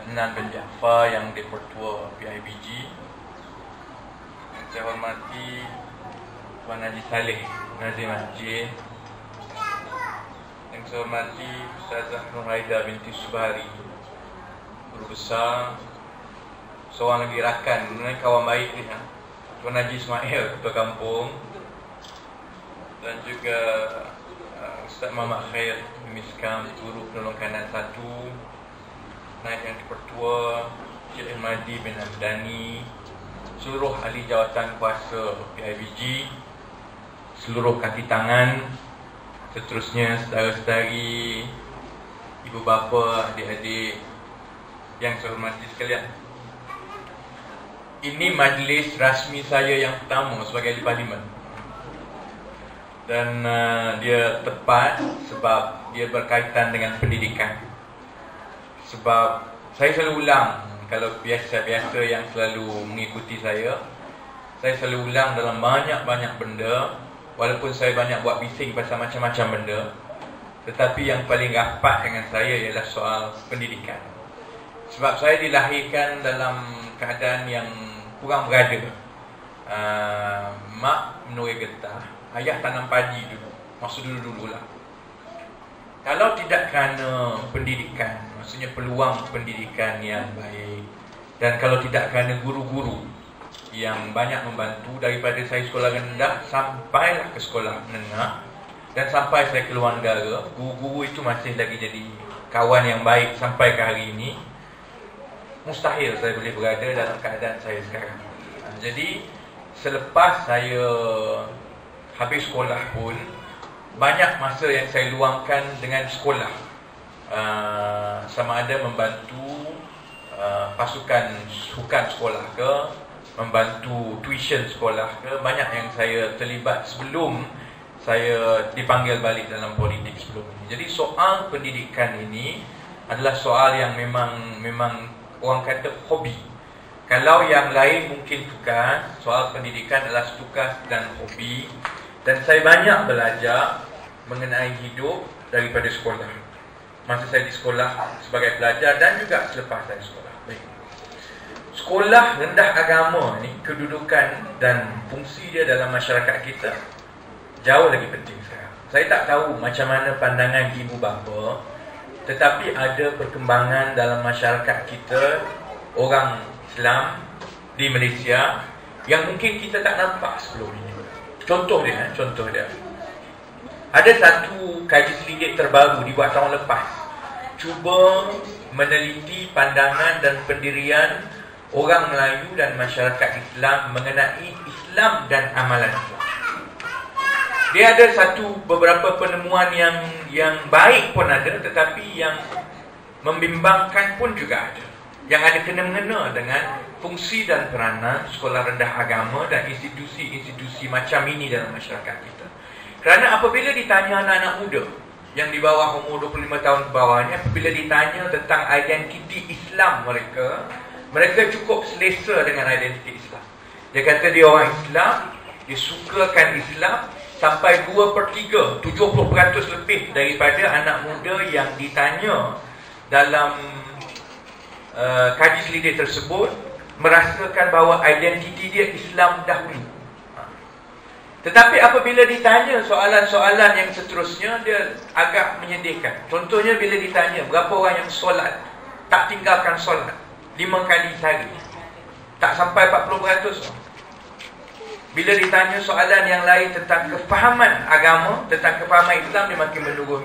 Nan bin Jaafar yang Dipertua PIBG. Yang saya hormati Tuan Haji Saleh Nazim Masjid. Yang saya hormati Ustazah Nurhaida binti Subari, guru besar, seorang lagi rakan, kawan baik dia, Tuan Haji Ismail, ketua kampung, dan juga Ustaz Muhammad Khair Miskam, guru penolong kanan 1, Naib yang Dipertua Syed Madi bin Hamdani, seluruh ahli jawatan kuasa PIBG, seluruh kaki tangan, seterusnya saudara-saudari, ibu bapa, adik-adik yang saya hormati sekalian. Ini majlis rasmi saya yang pertama sebagai ahli parlimen. Dan dia tepat sebab dia berkaitan dengan pendidikan. Sebab saya selalu ulang, kalau biasa-biasa yang selalu mengikuti saya selalu ulang dalam banyak-banyak benda. Walaupun saya banyak buat bising pasal macam-macam benda, tetapi yang paling rapat dengan saya ialah soal pendidikan. Sebab saya dilahirkan dalam keadaan yang kurang berada. Mak menuri getah, ayah tanam padi dulu, masa dulu-dulu lah. Kalau tidak kerana pendidikan, maksudnya peluang pendidikan yang baik, dan kalau tidak kerana guru-guru yang banyak membantu daripada saya sekolah rendah sampailah ke sekolah menengah, dan sampai saya keluar negara, guru-guru itu masih lagi jadi kawan yang baik sampai ke hari ini. Mustahil saya boleh berada dalam keadaan saya sekarang. Jadi selepas saya habis sekolah pun, banyak masa yang saya luangkan dengan sekolah. Sama ada membantu pasukan sukan sekolah ke, membantu tuition sekolah ke, banyak yang saya terlibat sebelum saya dipanggil balik dalam politik sebelum ini. Jadi soal pendidikan ini adalah soal yang memang orang kata hobi. Kalau yang lain mungkin tugas, soal pendidikan adalah tugas dan hobi. Dan saya banyak belajar mengenai hidup daripada sekolah. Masa saya di sekolah sebagai pelajar dan juga selepas saya sekolah. Baik. Sekolah rendah agama ni, kedudukan dan fungsi dia dalam masyarakat kita jauh lagi penting sekarang. Saya tak tahu macam mana pandangan ibu bapa, tetapi ada perkembangan dalam masyarakat kita, orang Islam di Malaysia, yang mungkin kita tak nampak sebelum ini. Contoh dia, ada satu kaji selidik terbaru dibuat tahun lepas, cuba meneliti pandangan dan pendirian orang Melayu dan masyarakat Islam mengenai Islam dan amalan Islam. Dia ada beberapa penemuan yang baik pun ada, tetapi yang membimbangkan pun juga ada, yang ada kena-mengena dengan fungsi dan peranan sekolah rendah agama dan institusi-institusi macam ini dalam masyarakat kita. Kerana apabila ditanya anak-anak muda yang di bawah umur 25 tahun ke bawahnya, apabila ditanya tentang identiti Islam mereka cukup selesa dengan identiti Islam. Dia kata dia orang Islam, dia sukakan Islam. Sampai 2/3, 70% lebih daripada anak muda yang ditanya dalam kaji selidik tersebut merasakan bahawa identiti dia Islam dahulu. Tetapi apabila ditanya soalan-soalan yang seterusnya, dia agak menyedihkan. Contohnya bila ditanya berapa orang yang solat, tak tinggalkan solat 5 kali sehari, tak sampai 40%. Bila ditanya soalan yang lain tentang kefahaman agama, tentang kefahaman Islam, dia makin menurun.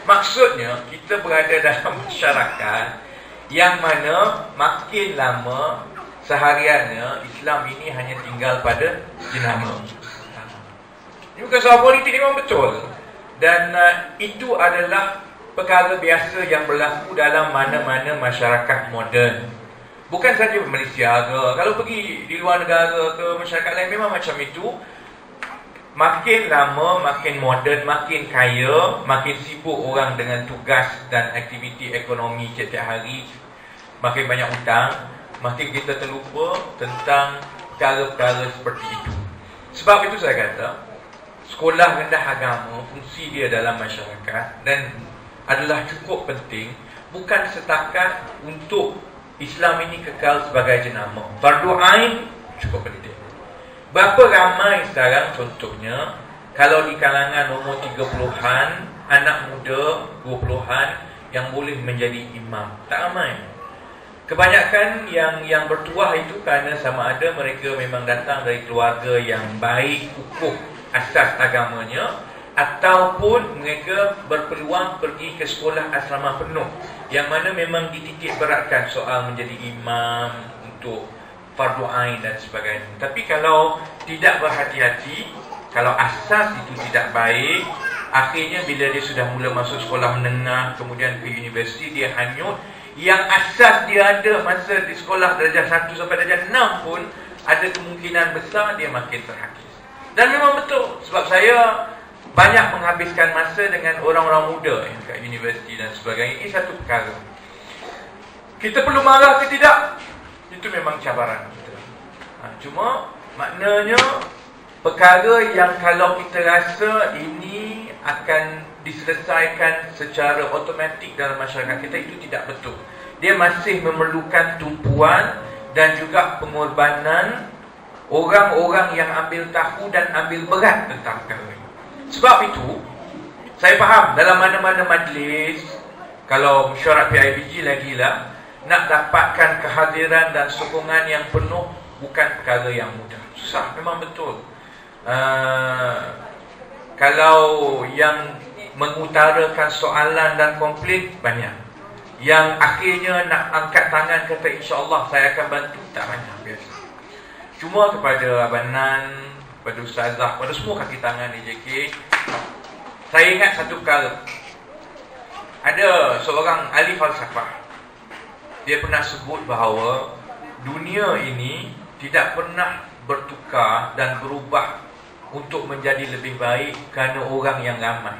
Maksudnya, kita berada dalam masyarakat yang mana makin lama sehariannya Islam ini hanya tinggal pada jenama. Ini bukan soal politik, ini memang betul. Dan itu adalah perkara biasa yang berlaku dalam mana-mana masyarakat moden. Bukan saja Malaysia ke, kalau pergi di luar negara ke, masyarakat lain memang macam itu. Makin lama, makin moden, makin kaya, makin sibuk orang dengan tugas dan aktiviti ekonomi setiap hari, makin banyak hutang, makin kita terlupa tentang perkara-perkara seperti itu. Sebab itu saya kata, sekolah rendah agama, fungsi dia dalam masyarakat dan adalah cukup penting bukan setakat untuk Islam ini kekal sebagai jenama. Fardu ain cukup pendidik. Berapa ramai sekarang contohnya, kalau di kalangan umur 30-an, anak muda 20-an yang boleh menjadi imam? Tak ramai. Kebanyakan yang bertuah itu kerana sama ada mereka memang datang dari keluarga yang baik hukum asas agamanya, ataupun mereka berpeluang pergi ke sekolah asrama penuh yang mana memang dititik beratkan soal menjadi imam untuk fardu ain dan sebagainya. Tapi kalau tidak berhati-hati, kalau asas itu tidak baik, akhirnya bila dia sudah mula masuk sekolah menengah, kemudian ke universiti, dia hanyut. Yang asas dia ada masa di sekolah darjah 1 sampai darjah 6 pun, ada kemungkinan besar dia makin terhakis. Dan memang betul, sebab saya banyak menghabiskan masa dengan orang-orang muda kat universiti dan sebagainya. Ini satu perkara. Kita perlu marah ke tidak? Itu memang cabaran kita. Cuma maknanya perkara yang kalau kita rasa ini akan diselesaikan secara automatik dalam masyarakat kita, itu tidak betul. Dia masih memerlukan tumpuan dan juga pengorbanan orang-orang yang ambil tahu dan ambil berat tentang perkara ini. Sebab itu saya faham dalam mana-mana majlis, kalau mesyuarat PIBG lagilah, nak dapatkan kehadiran dan sokongan yang penuh bukan perkara yang mudah. Susah, memang betul. Kalau yang mengutarakan soalan dan komplain banyak, yang akhirnya nak angkat tangan kata insya-Allah saya akan bantu, tak banyak biasa. Cuma kepada Abang Nan, kepada Ustazah, kepada semua kaki tangan DJK, saya ingat satu perkara. Ada seorang ahli falsafah, dia pernah sebut bahawa dunia ini tidak pernah bertukar dan berubah untuk menjadi lebih baik kerana orang yang ramai.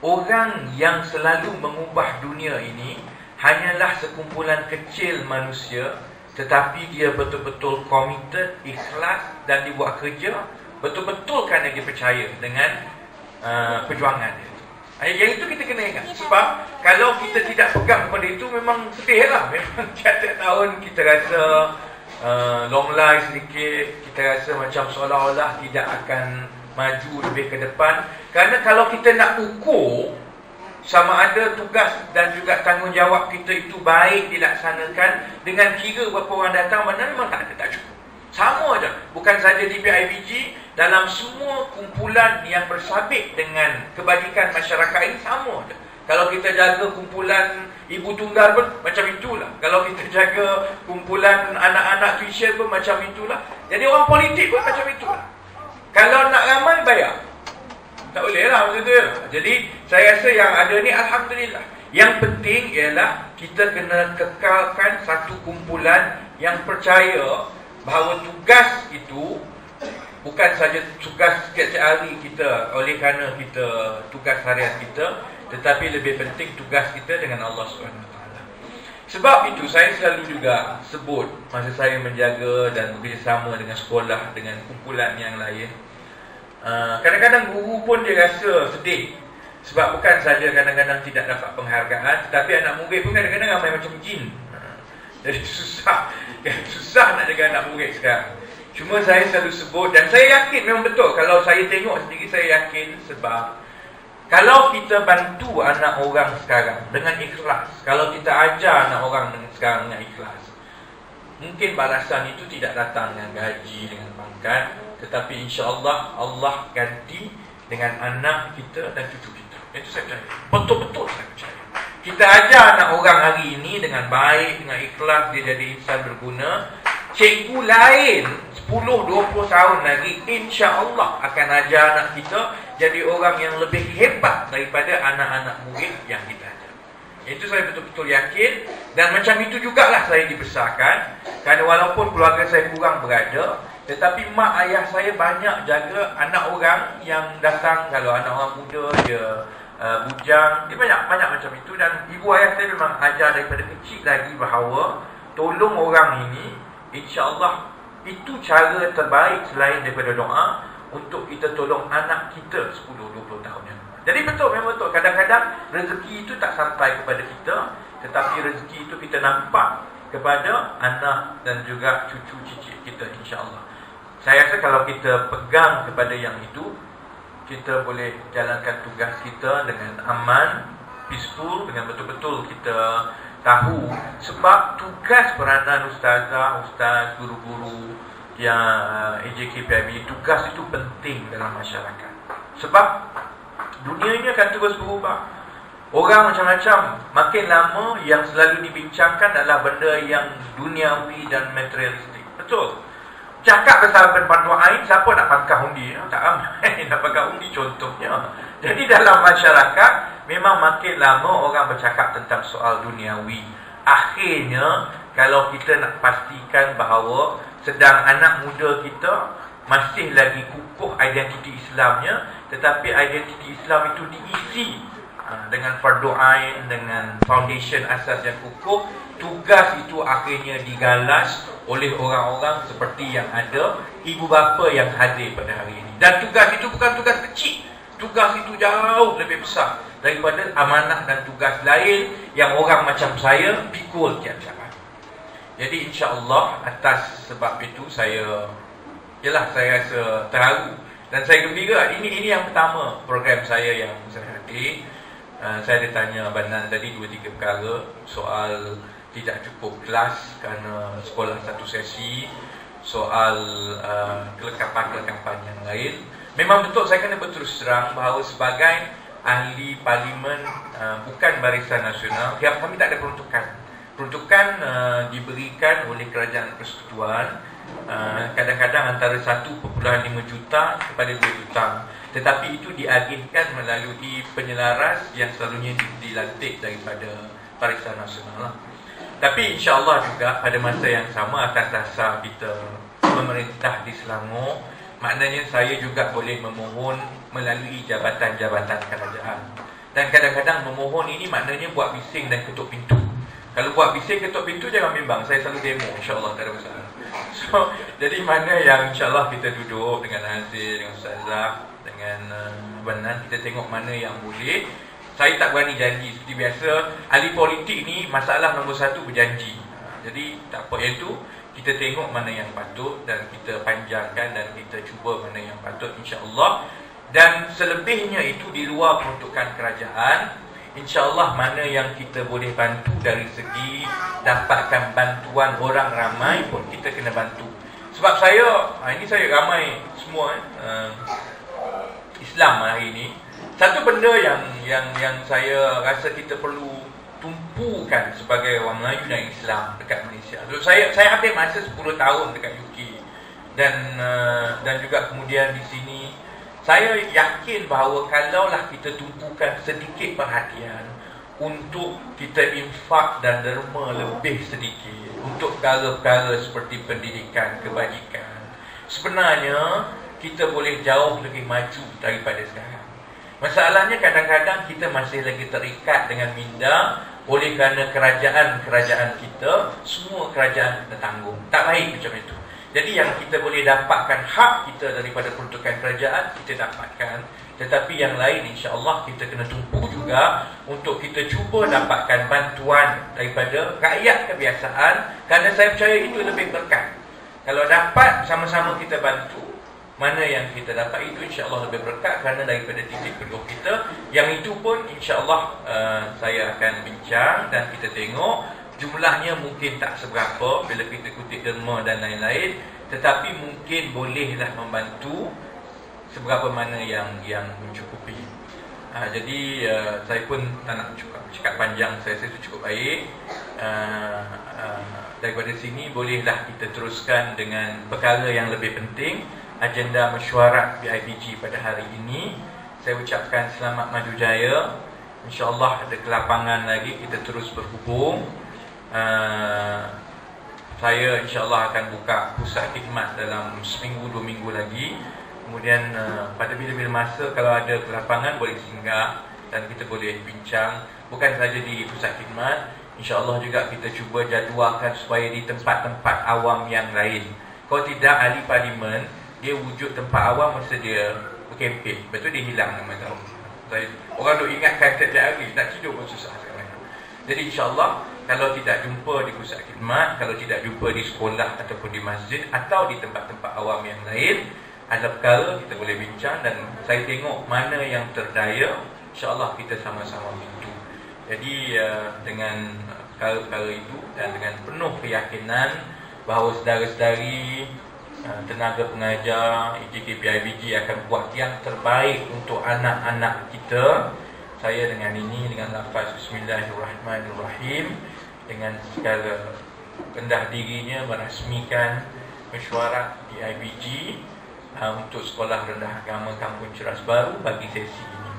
Orang yang selalu mengubah dunia ini hanyalah sekumpulan kecil manusia, tetapi dia betul-betul committed, ikhlas dan dibuat kerja betul-betul kerana dia percaya dengan perjuangan dia. Yang itu kita kena ingat. Sebab kalau kita tidak pegang pada itu, memang sedih lah. Memang tiap-tiap tahun kita rasa long life sedikit, kita rasa macam seolah-olah tidak akan maju lebih ke depan. Kerana kalau kita nak ukur sama ada tugas dan juga tanggungjawab kita itu baik dilaksanakan dengan kira berapa orang datang, mana memang tak ada, tak cukup. Sama aja. Bukan saja di PIBG, dalam semua kumpulan yang bersabit dengan kebajikan masyarakat ini sama aja. Kalau kita jaga kumpulan ibu tunggal pun macam itulah. Kalau kita jaga kumpulan anak-anak tuition pun macam itulah. Jadi orang politik pun macam itulah. Kalau nak ramai bayar, tak boleh lah macam tu. Jadi saya rasa yang ada ni alhamdulillah. Yang penting ialah kita kena kekalkan satu kumpulan yang percaya bahawa tugas itu bukan saja tugas setiap hari kita oleh kerana kita tugas harian kita, tetapi lebih penting tugas kita dengan Allah SWT. Sebab itu saya selalu juga sebut masa saya menjaga dan bekerjasama dengan sekolah, dengan kumpulan yang lain, kadang-kadang guru pun dia rasa sedih. Sebab bukan saja kadang-kadang tidak dapat penghargaan, tetapi anak murid pun kadang-kadang ramai macam jin. Jadi susah nak jaga anak murid sekarang. Cuma saya selalu sebut, dan saya yakin memang betul. Kalau saya tengok sendiri, saya yakin. Sebab kalau kita bantu anak orang sekarang dengan ikhlas, kalau kita ajar anak orang sekarang dengan ikhlas, mungkin balasan itu tidak datang dengan gaji, dengan pangkat, tetapi insya-Allah Allah ganti dengan anak kita dan cucu kita. Itu saya percaya. Betul-betul saya percaya. Kita ajar anak orang hari ini dengan baik, dengan ikhlas, dia jadi insan berguna. Cikgu lain 10-20 tahun lagi insya-Allah akan ajar anak kita jadi orang yang lebih hebat daripada anak-anak murid yang kita ajar. Itu saya betul-betul yakin. Dan macam itu jugalah saya dibesarkan. Kerana walaupun keluarga saya kurang berada, tetapi mak ayah saya banyak jaga anak orang yang datang. Kalau anak orang muda, dia bujang, dia banyak macam itu. Dan ibu ayah saya memang ajar daripada kecil lagi bahawa tolong orang ini, insya-Allah itu cara terbaik selain daripada doa untuk kita tolong anak kita 10-20 tahun yang akan. Jadi memang betul. Kadang-kadang rezeki itu tak sampai kepada kita, tetapi rezeki itu kita nampak kepada anak dan juga cucu cicit kita, insya-Allah. Saya rasa kalau kita pegang kepada yang itu, kita boleh jalankan tugas kita dengan aman, peaceful, dengan betul-betul kita tahu. Sebab tugas peranan ustazah, ustaz, guru-guru yang AJKPIB, tugas itu penting dalam masyarakat. Sebab dunia ini akan terus berubah. Orang macam-macam. Makin lama yang selalu dibincangkan adalah benda yang duniawi dan materialistik. Betul. Cakap pasal berpandu ain, siapa nak pangkah undi? Tak ramai nak pangkah undi contohnya. Jadi dalam masyarakat, memang makin lama orang bercakap tentang soal duniawi. Akhirnya, kalau kita nak pastikan bahawa sedang anak muda kita masih lagi kukuh identiti Islamnya, tetapi identiti Islam itu diisi dengan fardu ain, dengan foundation asas yang kukuh, tugas itu akhirnya digalas oleh orang-orang seperti yang ada ibu bapa yang hadir pada hari ini. Dan tugas itu bukan tugas kecil. Tugas itu jauh lebih besar daripada amanah dan tugas lain yang orang macam saya pikul tiap-tiap hari. Jadi insya-Allah atas sebab itu saya rasa terharu dan saya gembira. Ini yang pertama program saya yang saya hadir. Saya ditanya Banan tadi 2-3 perkara soal tidak cukup kelas kerana sekolah satu sesi, soal kelengkapan-kelengkapan yang lain. Memang betul saya kena berterus terang bahawa sebagai ahli parlimen bukan Barisan Nasional, kami tak ada peruntukan. Peruntukan diberikan oleh Kerajaan Persekutuan, kadang-kadang antara 1.5 juta kepada 2 juta. Tetapi itu diagihkan melalui penyelaras yang selalunya dilantik daripada Barisan Nasional. Tapi insya-Allah juga pada masa yang sama, atas dasar kita memerintah di Selangor, maknanya saya juga boleh memohon melalui jabatan-jabatan kerajaan. Dan kadang-kadang memohon ini maknanya buat bising dan ketuk pintu. Kalau buat bising ketuk pintu jangan bimbang, saya selalu demo, insya-Allah tak ada masalah. So, jadi mana yang insya-Allah kita duduk dengan Azir, dengan Ustazah, dengan Banan, kita tengok mana yang boleh. Saya tak berani janji. Seperti biasa, ahli politik ni masalah nombor 1 berjanji. Jadi tak apa, yang tu kita tengok mana yang patut dan kita panjangkan dan kita cuba mana yang patut, insya-Allah. Dan selebihnya itu di luar peruntukan kerajaan, insya-Allah mana yang kita boleh bantu dari segi dapatkan bantuan orang ramai pun kita kena bantu. Sebab ini saya ramai semua Islam hari ini. Satu benda yang saya rasa kita perlu tumpukan sebagai orang Melayu dan Islam dekat Malaysia. So, saya ambil masa 10 tahun dekat UK dan juga kemudian di sini. Saya yakin bahawa kalaulah kita tumpukan sedikit perhatian untuk kita infak dan derma lebih sedikit untuk perkara-perkara seperti pendidikan, kebajikan, sebenarnya kita boleh jauh lebih maju daripada sekarang. Masalahnya kadang-kadang kita masih lagi terikat dengan minda oleh kerana kerajaan-kerajaan kita, semua kerajaan kita tanggung. Tak baik macam itu. Jadi yang kita boleh dapatkan hak kita daripada peruntukan kerajaan, kita dapatkan. Tetapi yang lain insya-Allah kita kena tumpu juga untuk kita cuba dapatkan bantuan daripada rakyat kebiasaan, kerana saya percaya itu lebih berkat. Kalau dapat sama-sama kita bantu, mana yang kita dapat itu insya-Allah lebih berkat kerana daripada titik peluh kita. Yang itu pun insya-Allah saya akan bincang dan kita tengok. Jumlahnya mungkin tak seberapa bila kita kutip derma dan lain-lain, tetapi mungkin bolehlah membantu seberapa mana yang mencukupi. Jadi saya pun tak nak cakap panjang, saya rasa itu cukup baik. Daripada sini bolehlah kita teruskan dengan perkara yang lebih penting, agenda mesyuarat PIBG pada hari ini. Saya ucapkan selamat maju jaya. InsyaAllah ada kelapangan lagi, kita terus berhubung. Saya insyaAllah akan buka pusat khidmat dalam seminggu 2 minggu lagi. Kemudian pada bila-bila masa kalau ada kelapangan boleh singgah dan kita boleh bincang. Bukan saja di pusat khidmat, insyaAllah juga kita cuba jadualkan supaya di tempat-tempat awam yang lain. Kalau tidak, ahli parlimen dia wujud tempat awam masa dia berkempen, lepas tu dia hilang nama tahu. Orang duk ingatkan tiap hari, nak tidur pun susah sekarang. Jadi insyaAllah, kalau tidak jumpa di pusat khidmat, kalau tidak jumpa di sekolah ataupun di masjid atau di tempat-tempat awam yang lain, ada perkara kita boleh bincang dan saya tengok mana yang terdaya, insyaAllah kita sama-sama bantu. Jadi dengan perkara-perkara itu dan dengan penuh keyakinan bahawa saudara-saudari, tenaga pengajar IJK PIBG akan buat yang terbaik untuk anak-anak kita. Saya dengan ini, dengan lafaz Bismillahirrahmanirrahim, dengan segala rendah dirinya merasmikan mesyuarat di IBG untuk Sekolah Rendah Agama Kampung Ceras Baru bagi sesi ini.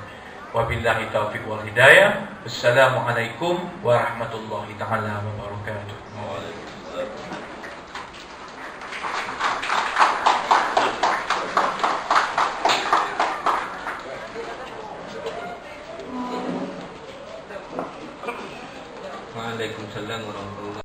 Wabillahi taufiq wal hidayah. Wassalamualaikum warahmatullahi taala wabarakatuh. Waalaikumsalam warahmatullahi wabarakatuh.